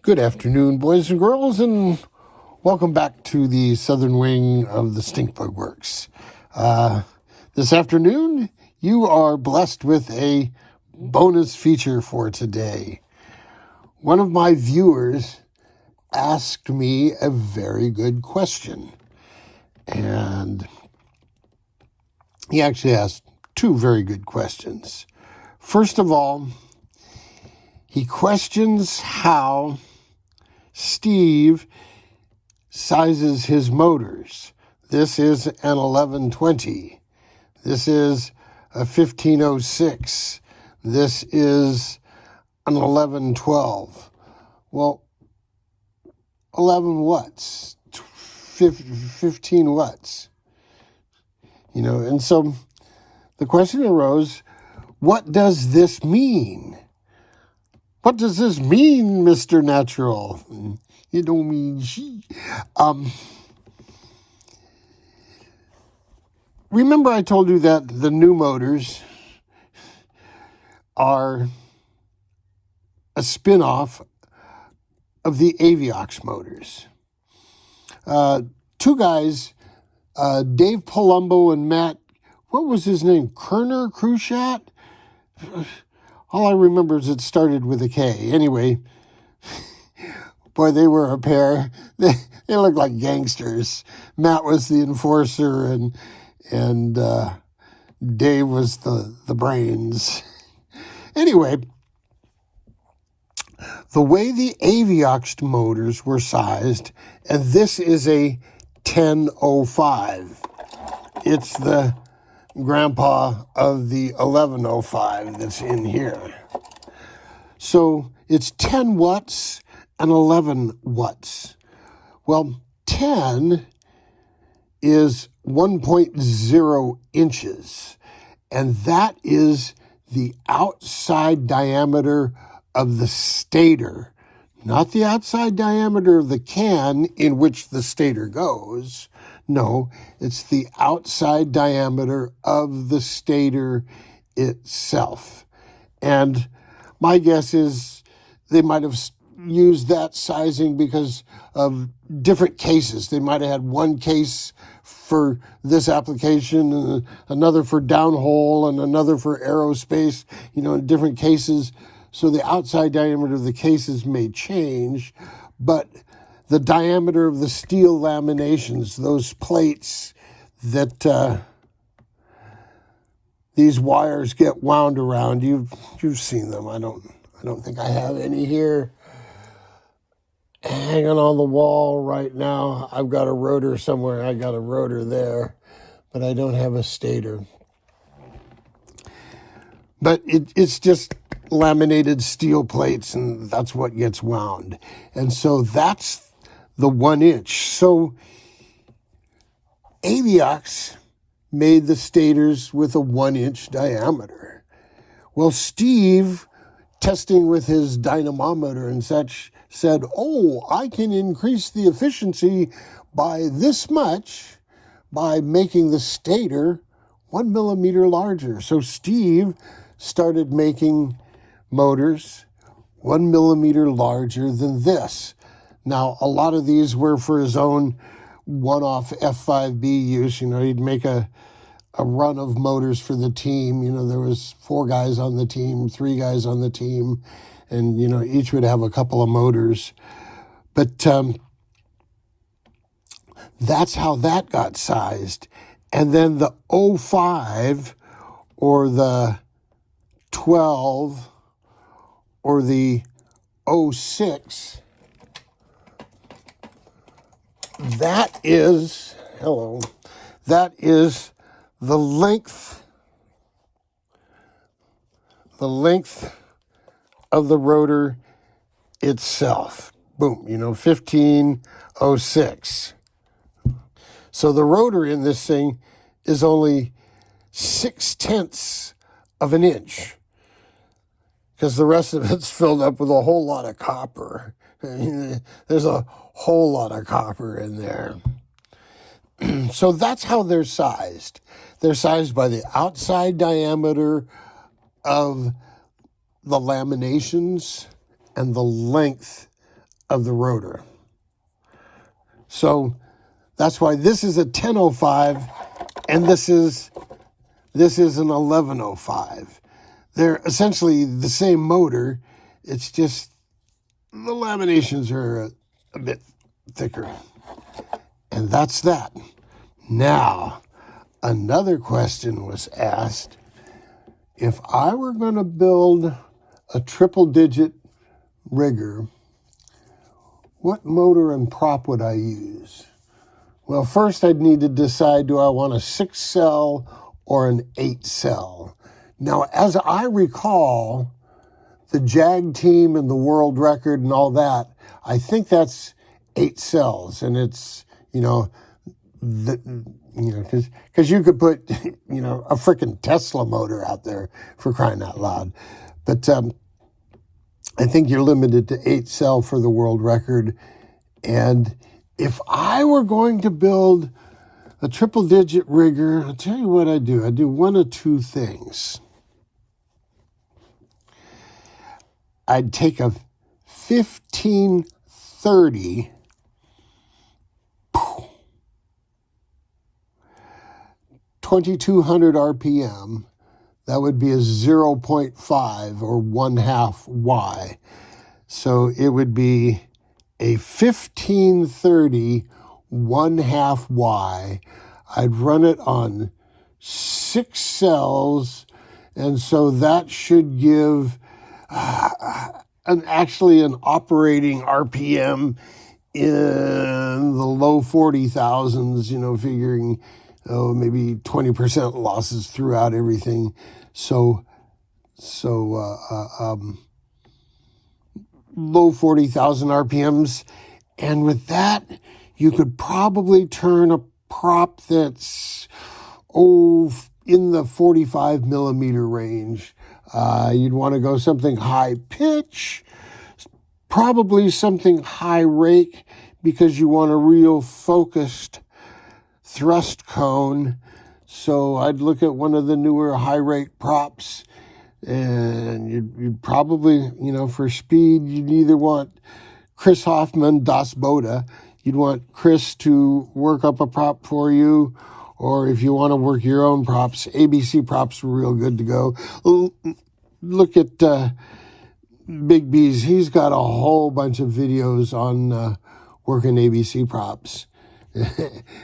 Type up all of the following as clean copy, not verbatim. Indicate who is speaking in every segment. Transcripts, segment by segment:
Speaker 1: Good afternoon, boys and girls, and welcome back to the southern wing of the Stinkbug Works. This afternoon, you are blessed with a bonus feature for today. One of my viewers asked me a very good question, and he actually asked two very good questions. First of all, he questions how Steve sizes his motors. This is an 1120. This is a 1506. This is an 1112. Well, 11 watts, 15 watts. And so the question arose, what does this mean? What does this mean, Mr. Natural? You don't mean she. Remember I told you that the new motors are a spin-off of the Aveox motors. Two guys, Dave Palumbo and Matt, what was his name? Krushat? All I remember is it started with a K. Anyway, boy, they were a pair. They looked like gangsters. Matt was the enforcer, and Dave was the brains. Anyway, the way the Aveox motors were sized, and this is a 1005. It's the grandpa of the 1105 that's in here. So it's 10 watts and 11 watts. Well, 10 is 1.0 inches, and that is the outside diameter of the stator, not the outside diameter of the can in which the stator goes. No, it's the outside diameter of the stator itself. And my guess is they might have used that sizing because of different cases. They might have had one case for this application, and another for downhole, and another for aerospace, in different cases. So the outside diameter of the cases may change, but the diameter of the steel laminations, those plates that these wires get wound around, you've seen them. I don't think I have any here hanging on the wall right now. I've got a rotor somewhere. I got a rotor there, but I don't have a stator. But it's just laminated steel plates, and that's what gets wound. And so that's the 1 inch. So Aveox made the stators with a 1 inch diameter. Well, Steve, testing with his dynamometer and such, said, I can increase the efficiency by this much by making the stator 1 millimeter larger. So Steve started making motors 1 millimeter larger than this. Now, a lot of these were for his own one-off F5B use. He'd make a run of motors for the team. There was 4 guys on the team, 3 guys on the team, and, each would have a couple of motors. But that's how that got sized. And then the 05 or the 12 or the 06, that is the length of the rotor itself. Boom, 1506. So the rotor in this thing is only 0.6 of an inch, because the rest of it's filled up with a whole lot of copper. There's a whole lot of copper in there. So that's how they're sized. They're sized by the outside diameter of the laminations and the length of the rotor. So that's why this is a 1005 and this is an 1105. They're essentially the same motor. It's just the laminations are a bit thicker. And that's that. Now, another question was asked. If I were going to build a triple-digit rigger, what motor and prop would I use? Well, first I'd need to decide, do I want a 6-cell or an 8-cell? Now, as I recall, the Jag team and the world record and all that, I think that's 8 cells. And it's, because you could put, a freaking Tesla motor out there, for crying out loud. But I think you're limited to 8-cell for the world record. And if I were going to build a triple-digit rigger, I'll tell you what I do. I do one of two things. I'd take a 1530 2200 RPM. That would be a 0.5 or 1/2 Y. So it would be a 1530 1/2 Y. I'd run it on 6 cells, and so that should give an operating RPM in the low 40,000s, figuring maybe 20% losses throughout everything. So low 40,000 RPMs. And with that, you could probably turn a prop that's, in the 45 millimeter range. You'd want to go something high pitch, probably something high rake, because you want a real focused thrust cone. So I'd look at one of the newer high rake props, and you'd probably, for speed, you'd either want Chris Hoffman, Das Boda. You'd want Chris to work up a prop for you, or if you want to work your own props, ABC props are real good to go. Look at Big B's. He's got a whole bunch of videos on working ABC props.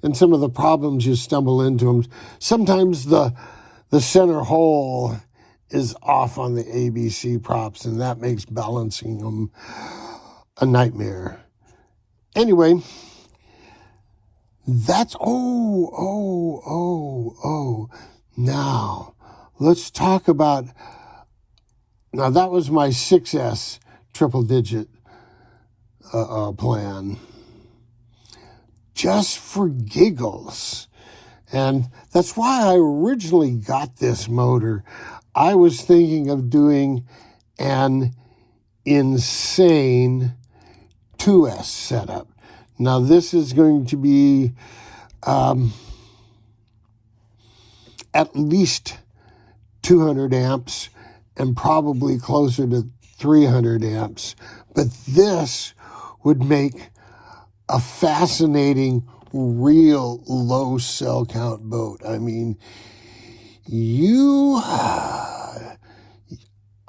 Speaker 1: And some of the problems you stumble into them. Sometimes the center hole is off on the ABC props, and that makes balancing them a nightmare. Anyway, that's, now, let's talk about, now that was my 6S triple digit plan. Just for giggles. And that's why I originally got this motor. I was thinking of doing an insane 2S setup. Now this is going to be at least 200 amps and probably closer to 300 amps. But this would make a fascinating, real low cell count boat. I mean,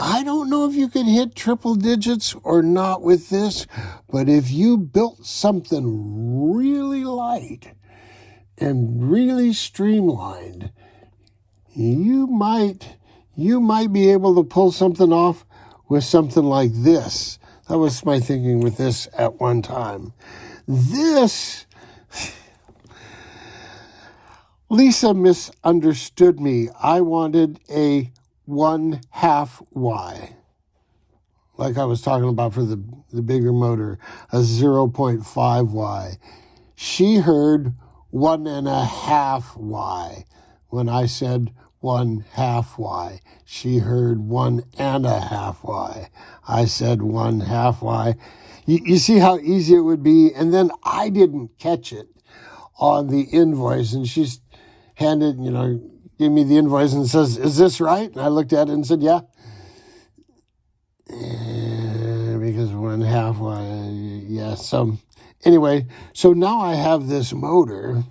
Speaker 1: I don't know if you could hit triple digits or not with this, but if you built something really light and really streamlined, you might be able to pull something off with something like this. That was my thinking with this at one time. This, Lisa misunderstood me. I wanted a 1/2 Y, like I was talking about for the bigger motor, a 0.5 Y. She heard 1.5 Y. When I said 1/2 Y, she heard 1.5 Y. I said 1/2 Y. You see how easy it would be? And then I didn't catch it on the invoice. And she's handed, gave me the invoice and says, "Is this right?" And I looked at it and said, "Yeah." Because 1/2 Y, yeah. So anyway, so now I have this motor,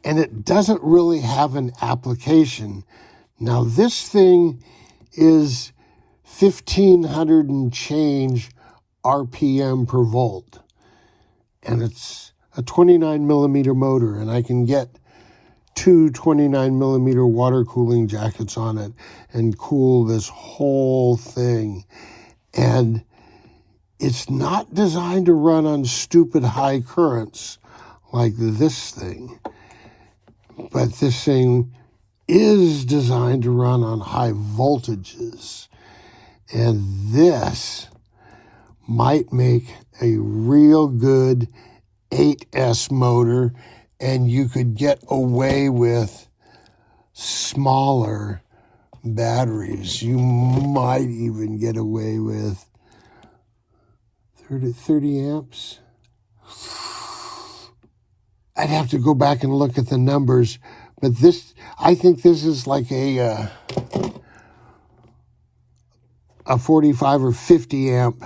Speaker 1: and it doesn't really have an application. Now this thing is 1,500 and change RPM per volt, and it's a 29 millimeter motor, and I can get two 29 millimeter water cooling jackets on it and cool this whole thing. And it's not designed to run on stupid high currents like this thing, but this thing is designed to run on high voltages. And this might make a real good 8S motor, and you could get away with smaller batteries. You might even get away with 30 amps. I'd have to go back and look at the numbers, but I think this is like a 45 or 50 amp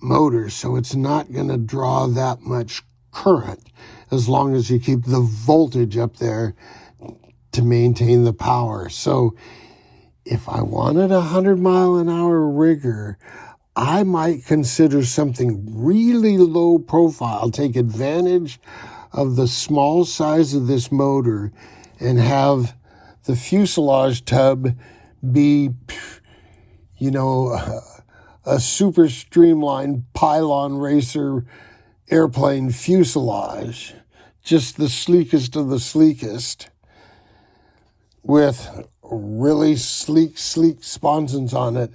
Speaker 1: motor, so it's not going to draw that much current as long as you keep the voltage up there to maintain the power. So if I wanted a 100-mile-an-hour rigger, I might consider something really low profile, take advantage of the small size of this motor, and have the fuselage tub be, you know, a super streamlined pylon racer airplane fuselage, just the sleekest of the sleekest, with really sleek sponsons on it,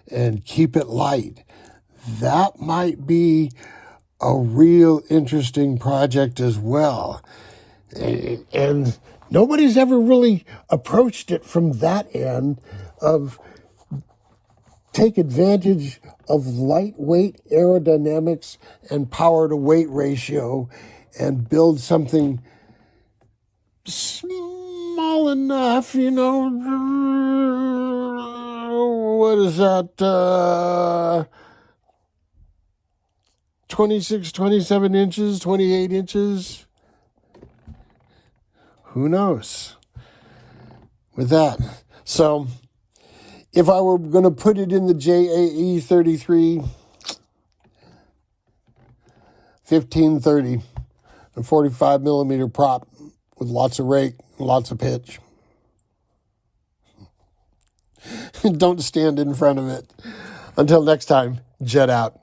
Speaker 1: and keep it light. That might be a real interesting project as well. And nobody's ever really approached it from that end of take advantage of lightweight aerodynamics and power to weight ratio and build something small enough, you know, what is that, 26, 27 inches, 28 inches? Who knows with that? So if I were going to put it in the JAE 33, 1530, a 45 millimeter prop with lots of rake, lots of pitch. Don't stand in front of it. Until next time, jet out.